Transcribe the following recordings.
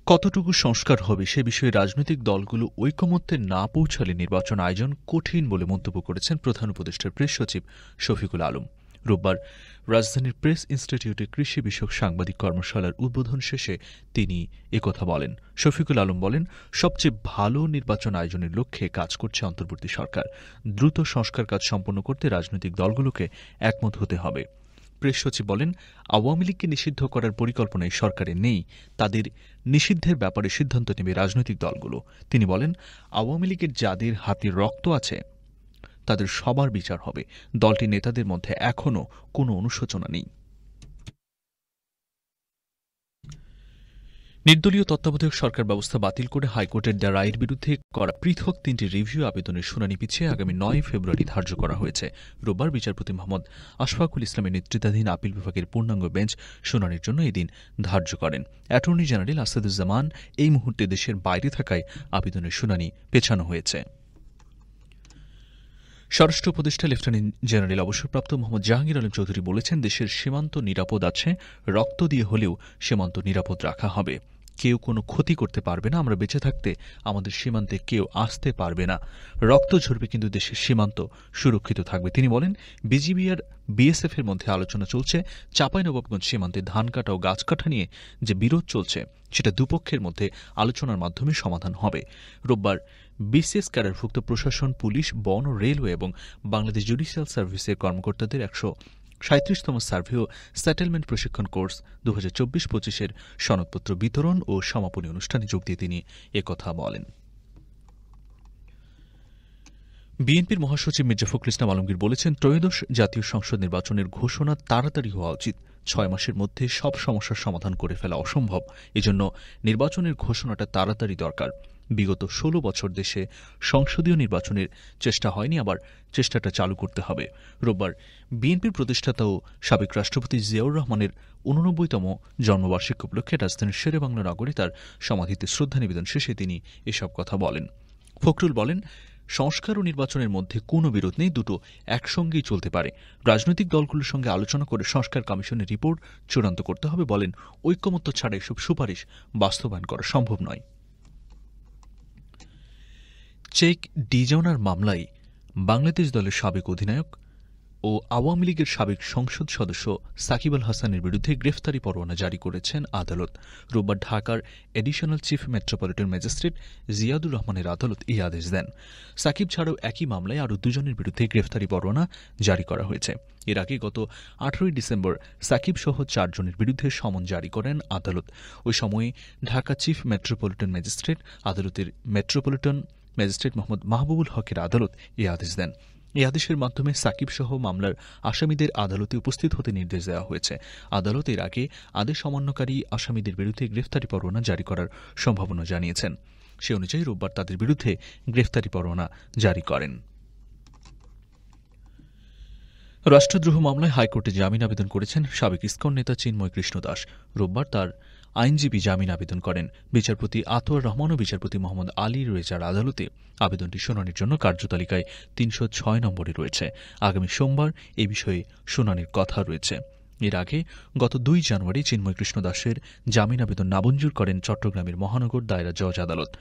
কতটুকু সংস্কার হবে সে বিষয়ে রাজনৈতিক দলগুলো ঐকমত্যে না পৌঁছালে নির্বাচন আয়োজন কঠিন বলে মন্তব্য করেছেন প্রধান উপদেষ্টার প্রেস সচিব শফিকুল আলম। রোববার রাজধানীর প্রেস ইনস্টিটিউটে কৃষি বিষয়ক সাংবাদিক কর্মশালার উদ্বোধন শেষে তিনি একথা বলেন। শফিকুল আলম বলেন, সবচেয়ে ভালো নির্বাচন আয়োজনের লক্ষ্যে কাজ করছে অন্তর্বর্তী সরকার। দ্রুত সংস্কার কাজ সম্পন্ন করতে রাজনৈতিক দলগুলোকে একমত হতে হবে। প্রেস সচিব বলেন, আওয়ামী লীগকে নিষিদ্ধ করার পরিকল্পনায় সরকারের নেই, তাদের নিষিদ্ধের ব্যাপারে সিদ্ধান্ত নেবে রাজনৈতিক দলগুলো। তিনি বলেন, আওয়ামী লীগের যাদের হাতে রক্ত আছে তাদের সবার বিচার হবে। দলটির নেতাদের মধ্যে এখনও কোনো অনুশোচনা নেই। নির্দলীয় তত্ত্বাবধায়ক সরকার ব্যবস্থা বাতিল করে হাইকোর্টের দেওয়া রায়ের বিরুদ্ধে করা পৃথক 3টি রিভিউ আবেদনের শুনানি পিছিয়ে আগামী 9 ফেব্রুয়ারি ধার্য করা হয়েছে। রোববার বিচারপতি মোহাম্মদ আশফাকুল ইসলামের নেতৃত্বাধীন আপিল বিভাগের পূর্ণাঙ্গ বেঞ্চ শুনানির জন্য এদিন ধার্য করেন। অ্যাটর্নি জেনারেল আসাদুজ্জামান এই মুহূর্তে দেশের বাইরে থাকায় আবেদনের শুনানি পেছানো হয়েছে। স্বরাষ্ট্র উপদেষ্টা লেফটেন্যান্ট জেনারেল অবসরপ্রাপ্ত মোহাম্মদ জাহাঙ্গীর আলম চৌধুরী বলেছেন, দেশের সীমান্ত নিরাপদ আছে, রক্ত দিয়ে হলেও সীমান্ত নিরাপদ রাখা হবে। কেউ কোনো ক্ষতি করতে পারবে না, আমরা বেঁচে থাকতে আমাদের সীমান্তে কেউ আসতে পারবে না। রক্ত ঝরবে কিন্তু দেশের সীমান্ত সুরক্ষিত থাকবে। তিনি বলেন, বিজিবি আর বিএসএফ এর মধ্যে আলোচনা চলছে। চাঁপাইনবাবগঞ্জ সীমান্তে ধান কাটা ও গাছ কাটা নিয়ে যে বিরোধ চলছে সেটা দুপক্ষের মধ্যে আলোচনার মাধ্যমে সমাধান হবে। রোববার বিসিএস ক্যাডারভুক্ত প্রশাসন, পুলিশ, বন ও রেলওয়ে এবং বাংলাদেশ জুডিশিয়াল সার্ভিসের কর্মকর্তাদের 137তম সার্ভে ও সেটেলমেন্ট প্রশিক্ষণ কোর্স 2024-25 সনদপত্র বিতরণ ও সমাপনী অনুষ্ঠানে যোগ দিয়ে তিনি একথা বলেন। বিএনপির মহাসচিব মির্জা ফখরুল ইসলাম আলমগীর বলেছেন, ত্রয়োদশ জাতীয় সংসদ নির্বাচনের ঘোষণা তাড়াতাড়ি হওয়া উচিত। 6 মাসের মধ্যে সব সমস্যার সমাধান করে ফেলা অসম্ভব। এজন্য নির্বাচনের ঘোষণাটা তাড়াতাড়ি দরকার। বিগত 16 বছর দেশে সংসদীয় নির্বাচনের চেষ্টা হয়নি, আবার চেষ্টাটা চালু করতে হবে। রোববার বিএনপির প্রতিষ্ঠাতা ও সাবেক রাষ্ট্রপতি জিয়াউর রহমানের 89তম জন্মবার্ষিকী উপলক্ষে রাজধানীর শেরেবাংলা নগরে তার সমাধিতে শ্রদ্ধা নিবেদন শেষে তিনি এসব কথা বলেন। ফখরুল বলেন, সংস্কার ও নির্বাচনের মধ্যে কোনো বিরোধ নেই, দুটো একসঙ্গেই চলতে পারে। রাজনৈতিক দলগুলোর সঙ্গে আলোচনা করে সংস্কার কমিশনের রিপোর্ট চূড়ান্ত করতে হবে। বলেন, ঐকমত্য ছাড়া এসব সুপারিশ বাস্তবায়ন করা সম্ভব নয়। চেক ডিজনার মামলায় বাংলাদেশ দলের সাবেক অধিনায়ক ও আওয়ামী লীগের সাবেক সংসদ সদস্য সাকিব আল হাসানের বিরুদ্ধে গ্রেফতারি পরোয়ানা জারি করেছেন আদালত। রোববার ঢাকার additional chief metropolitan magistrate Ziadur রহমানের আদালত এই আদেশ দেন। সাকিব ছাড়াও একই মামলায় আরও 2 জনের বিরুদ্ধে গ্রেফতারি পরোয়ানা জারি করা হয়েছে। এর আগে গত 18 ডিসেম্বর সাকিব সহ 4 জনের বিরুদ্ধে সমন জারি করেন আদালত। ওই সময়ে ঢাকা চিফ মেট্রোপলিটন ম্যাজিস্ট্রেট আদালতের মেট্রোপলিটন ম্যাজিস্ট্রেট মোহাম্মদ মাহবুবুল হকের আদালত এই আদেশ দেন। এই আদেশের মাধ্যমে সাকিব সহ মামলার আসামিদের আদালতে উপস্থিত হতে নির্দেশ দেওয়া হয়েছে। আদালত এর আগে আদেশ অমান্যকারী আসামিদের বিরুদ্ধে গ্রেফতারি পরোয়ানা জারি করার সম্ভাবনা জানিয়েছেন। সে অনুযায়ী রোববার তাদের বিরুদ্ধে গ্রেফতারি পরোয়ানা জারি করেন। রাষ্ট্রদ্রোহ মামলায় হাইকোর্টে জামিন আবেদন করেছেন সাবেক ইসকন নেতা চিন্ময় কৃষ্ণ দাস। রোববার তার আইনজীবী জামিন আবেদন করেন। বিচারপতি আতোয়ার রহমান ও বিচারপতি মোহাম্মদ আলী রেজার আদালতে আবেদনটি শুনানির জন্য কার্যতালিকায় 306 নম্বরে রয়েছে। আগামী সোমবার এ বিষয়ে শুনানির কথা রয়েছে। এর আগে গত 2 জানুয়ারি চিন্ময় কৃষ্ণ দাসের জামিন আবেদন নামঞ্জুর করেন চট্টগ্রামের মহানগর দায়রা জজ আদালত।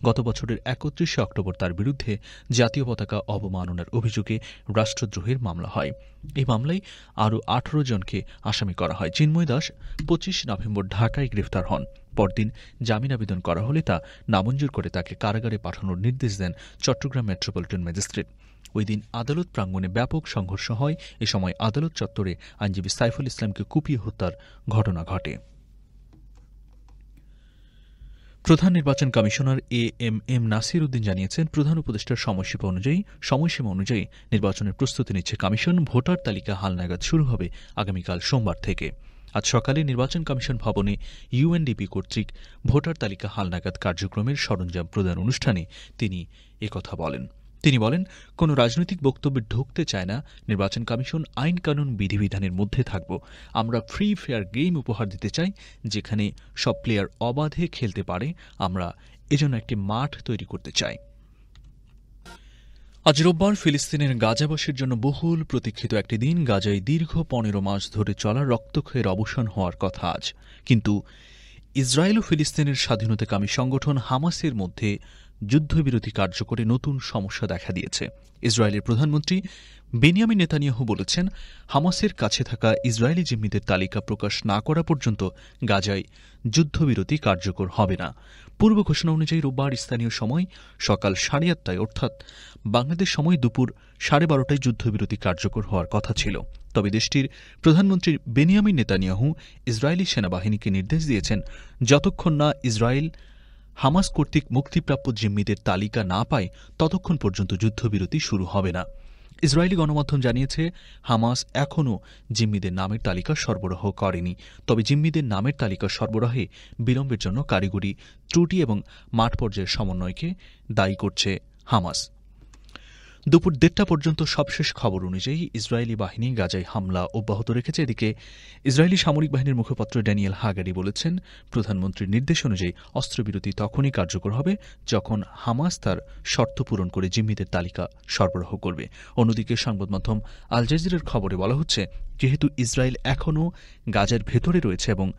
গত বছরের 31 অক্টোবর তার বিরুদ্ধে জাতীয় পতাকা অবমাননার অভিযোগে রাষ্ট্রদ্রোহের মামলা হয়। এই মামলায় আরও 18 জনকে আসামি করা হয়। চিন্ময় দাস 25 নভেম্বর ঢাকায় গ্রেফতার হন। পরদিন জামিন আবেদন করা হলে তা নামঞ্জুর করে তাকে কারাগারে পাঠানোর নির্দেশ দেন চট্টগ্রাম মেট্রোপলিটন ম্যাজিস্ট্রেট। ওই দিন আদালত প্রাঙ্গণে ব্যাপক সংঘর্ষ হয়। এ সময় আদালত চত্বরে আইনজীবী সাইফুল ইসলামকে কুপিয়ে হত্যার ঘটনা ঘটে। প্রধান নির্বাচন কমিশনার এএমএম নাসির উদ্দিন জানিয়েছেন, প্রধান উপদেষ্টার সময়সীমা অনুযায়ী নির্বাচনের প্রস্তুতি নিচ্ছে কমিশন। ভোটার তালিকা হালনাগাদ শুরু হবে আগামীকাল সোমবার থেকে। আজ সকালে নির্বাচন কমিশন ভবনে ইউএনডিপি কর্তৃক ভোটার তালিকা হালনাগাদ কার্যক্রমের সরঞ্জাম প্রদান অনুষ্ঠানে তিনি একথা বলেন। তিনি বলেন, কোনো রাজনৈতিক বক্তব্যে ঢুকতে চায় না। নির্বাচন কমিশন আইন কানুন বিধিবিধানের মধ্যে থাকব। আমরা ফ্রি ফেয়ার গেম উপহার দিতে চাই, যেখানে সব প্লেয়ার অবাধে খেলতে পারে। আমরা এজন্য একটি মাঠ তৈরি করতে চাই। আজ রোববার ফিলিস্তিনের গাজাবাসীর জন্য বহুল প্রতীক্ষিত একটি দিন। গাজায় দীর্ঘ 15 মাস ধরে চলা রক্তক্ষয়ের অবসান হওয়ার কথা আজ। কিন্তু ইসরায়েল ও ফিলিস্তিনের স্বাধীনতাকামী সংগঠন হামাসের মধ্যে যুদ্ধবিরতি কার্যকরে নতুন সমস্যা দেখা দিয়েছে। ইসরায়েলের প্রধানমন্ত্রী বেনিয়ামিন নেতানিয়াহু বলেছেন, হামাসের কাছে থাকা ইসরায়েলি জিম্মিদের তালিকা প্রকাশ না করা পর্যন্ত গাজায় যুদ্ধবিরতি কার্যকর হবে না। পূর্ব ঘোষণা অনুযায়ী রোববার স্থানীয় সময় সকাল 8:30 অর্থাৎ বাংলাদেশ সময় দুপুর 12:30 যুদ্ধবিরতি কার্যকর হওয়ার কথা ছিল। তবে দেশটির প্রধানমন্ত্রী বেনিয়ামিন নেতানিয়াহু ইসরায়েলি সেনাবাহিনীকে নির্দেশ দিয়েছেন, যতক্ষণ না ইসরায়েল হামাস কর্তৃক মুক্তিপ্রাপ্য জিম্মিদের তালিকা না পায় ততক্ষণ পর্যন্ত যুদ্ধবিরতি শুরু হবে না। ইসরায়েলি গণমাধ্যম জানিয়েছে, হামাস এখনও জিম্মিদের নামের তালিকা সরবরাহ করেনি। তবে জিম্মিদের নামের তালিকা সরবরাহে বিলম্বের জন্য কারিগরি ত্রুটি এবং মাঠ পর্যায়ের সমন্বয়কে দায়ী করছে হামাস। দুপুর 1:30 পর্যন্ত সবশেষ খবর অনুযায়ী ইসরায়েলি বাহিনী গাজায় হামলা অব্যাহত রেখেছে। এদিকে ইসরায়েলি সামরিক বাহিনীর মুখপাত্র ড্যানিয়েল হাগারি বলেছেন, প্রধানমন্ত্রীর নির্দেশ অনুযায়ী অস্ত্রবিরতি তখনই কার্যকর হবে যখন হামাস তার শর্ত পূরণ করে জিম্মিদের তালিকা সরবরাহ করবে। অন্যদিকে সংবাদমাধ্যম আল জাজিরার খবরে বলা হচ্ছে, যেহেতু ইসরায়েল এখনও গাজার ভেতরে রয়েছে এবং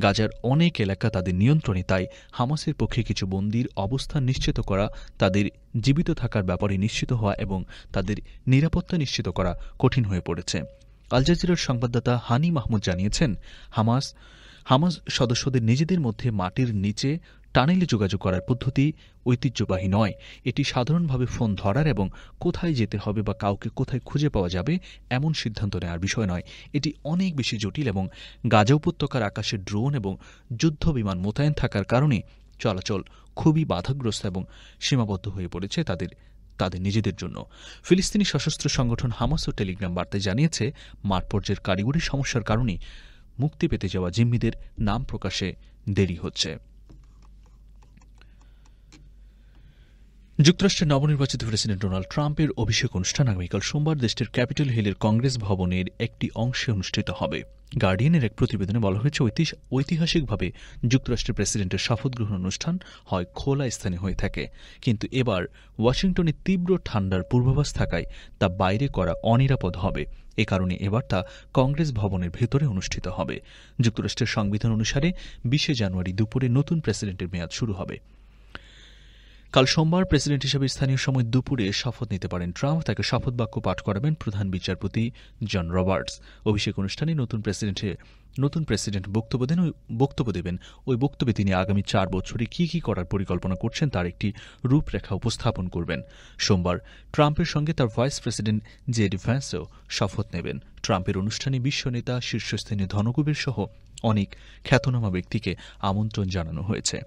গাজার অনেক এলাকা তাদের নিয়ন্ত্রণে, তাই হামাসের পক্ষে কিছু বন্দীর অবস্থান নিশ্চিত করা, তাদের জীবিত থাকার ব্যাপারে নিশ্চিত হওয়া এবং তাদের নিরাপত্তা নিশ্চিত করা কঠিন হয়ে পড়েছে। আল জাজিরার সংবাদদাতা হানি মাহমুদ জানিয়েছেন, হামাস সদস্যদের নিজেদের মধ্যে মাটির নিচে টানেলে যোগাযোগ করার পদ্ধতি ঐতিহ্যবাহী নয়। এটি সাধারণভাবে ফোন ধরার এবং কোথায় যেতে হবে বা কাউকে কোথায় খুঁজে পাওয়া যাবে এমন সিদ্ধান্ত নেওয়ার বিষয় নয়। এটি অনেক বেশি জটিল এবং গাজা উপত্যকার আকাশে ড্রোন এবং যুদ্ধ বিমান মোতায়েন থাকার কারণে চলাচল খুবই বাধাগ্রস্ত এবং সীমাবদ্ধ হয়ে পড়েছে তাদের নিজেদের জন্য। ফিলিস্তিনি সশস্ত্র সংগঠন হামাসও টেলিগ্রাম বার্তায় জানিয়েছে, মাঠ পর্যায়ের কারিগরি সমস্যার কারণে মুক্তি পেতে যাওয়া জিম্মিদের নাম প্রকাশে দেরি হচ্ছে। যুক্তরাষ্ট্রের নবনির্বাচিত প্রেসিডেন্ট ডোনাল্ড ট্রাম্পের অভিষেক অনুষ্ঠান আগামীকাল সোমবার দেশটির ক্যাপিটল হিলের কংগ্রেস ভবনের একটি অংশে অনুষ্ঠিত হবে। গার্ডিয়ানের এক প্রতিবেদনে বলা হয়েছে, ঐতিহাসিকভাবে যুক্তরাষ্ট্রের প্রেসিডেন্টের শপথ গ্রহণ অনুষ্ঠান হয় খোলা স্থানে হয়ে থাকে, কিন্তু এবার ওয়াশিংটনে তীব্র ঠান্ডার পূর্বাভাস থাকায় তা বাইরে করা অনিরাপদ হবে। এ কারণে এবার তা কংগ্রেস ভবনের ভেতরে অনুষ্ঠিত হবে। যুক্তরাষ্ট্রের সংবিধান অনুসারে 20 জানুয়ারি দুপুরে নতুন প্রেসিডেন্টের মেয়াদ শুরু হবে। কাল সোমবার প্রেসিডেন্ট হিসেবে স্থানীয় সময় দুপুরে শপথ নিতে পারেন ট্রাম্প। তাকে শপথ বাক্য পাঠ করাবেন প্রধান বিচারপতি জন রবার্টস। অভিষেক অনুষ্ঠানে নতুন প্রেসিডেন্ট বক্তব্য দেবেন। ওই বক্তব্যে তিনি আগামী 4 বছরে কি কি করার পরিকল্পনা করছেন তার একটি রূপরেখা উপস্থাপন করবেন। সোমবার ট্রাম্পের সঙ্গে তার ভাইস প্রেসিডেন্ট জেডি ভ্যান্সও শপথ নেবেন। ট্রাম্পের অনুষ্ঠানে বিশ্ব নেতা, শীর্ষস্থানীয় ধনকুবের সহ অনেক খ্যাতনামা ব্যক্তিকে আমন্ত্রণ জানানো হয়েছে।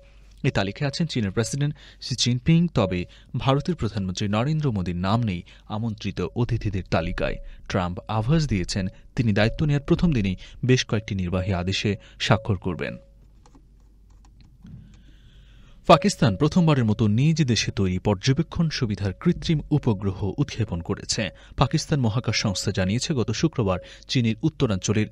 এই তালিকায় আছেন চীনের প্রেসিডেন্ট শি জিনপিং, তবে ভারতের প্রধানমন্ত্রী নরেন্দ্র মোদীর নাম নেই আমন্ত্রিত অতিথিদের তালিকায়। ট্রাম্প আভাস দিয়েছেন, তিনি দায়িত্ব নেওয়ার প্রথম দিনেই বেশ কয়েকটি নির্বাহী আদেশে স্বাক্ষর করবেন। পাকিস্তান প্রথমবারের মতো নিজ দেশে তৈরি পর্যবেক্ষণ সুবিধার কৃত্রিম উপগ্রহ উৎক্ষেপণ করেছে। পাকিস্তান মহাকাশ সংস্থা জানিয়েছে, গত শুক্রবার চীনের উত্তরাঞ্চলের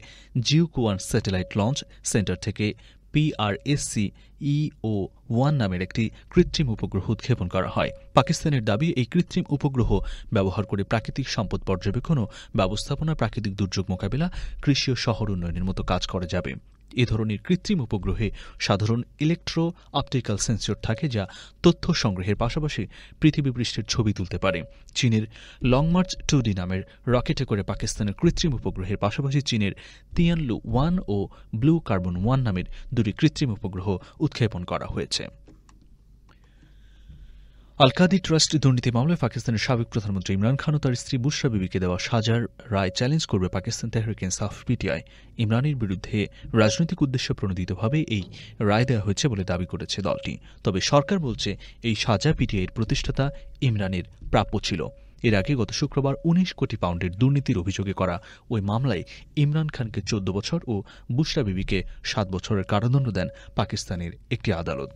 জিউকুয়ান স্যাটেলাইট লঞ্চ সেন্টার থেকে PRSC-EO-1 নামের একটি কৃত্রিম উপগ্রহ উৎক্ষেপণ করা হয়। পাকিস্তানের দাবি, এই কৃত্রিম উপগ্রহ ব্যবহার করে প্রাকৃতিক সম্পদ পর্যবেক্ষণ ও ব্যবস্থাপনা, প্রাকৃতিক দুর্যোগ মোকাবিলা, কৃষি ও শহর উন্নয়নের মতো কাজ করা যাবে। এ ধরনের কৃত্রিম উপগ্রহে সাধারণ ইলেকট্রো অপটিক্যাল সেন্সর থাকে, যা তথ্য সংগ্রহের পাশাপাশি পৃথিবী পৃষ্ঠের ছবি তুলতে পারে। চীনের লং মার্চ 2D নামের রকেটে করে পাকিস্তানের কৃত্রিম উপগ্রহের পাশাপাশি চীনের তিয়ানলু 1 ও ব্লু কার্বন 1 নামের দুটি কৃত্রিম উপগ্রহ উৎক্ষেপণ করা হয়েছে। আল-কাদি ট্রাস্ট দুর্নীতি মামলায় পাকিস্তানের সাবেক প্রধানমন্ত্রী ইমরান খান ও তার স্ত্রী বুশরা বিবিকে দেওয়া সাজার রায় চ্যালেঞ্জ করবে পাকিস্তান তেহরিক ইনসাফ পিটিআই। ইমরানের বিরুদ্ধে রাজনৈতিক উদ্দেশ্য প্রণোদিতভাবে এই রায় দেওয়া হয়েছে বলে দাবি করেছে দলটি। তবে সরকার বলছে, এই সাজা পিটিআইয়ের প্রতিষ্ঠাতা ইমরানের প্রাপ্য ছিল। এর আগে গত শুক্রবার 19 কোটি পাউন্ডের দুর্নীতির অভিযোগে করা ওই মামলায় ইমরান খানকে 14 বছর ও বুশরা বিবিকে 7 বছরের কারাদণ্ড দেন পাকিস্তানের একটি আদালত।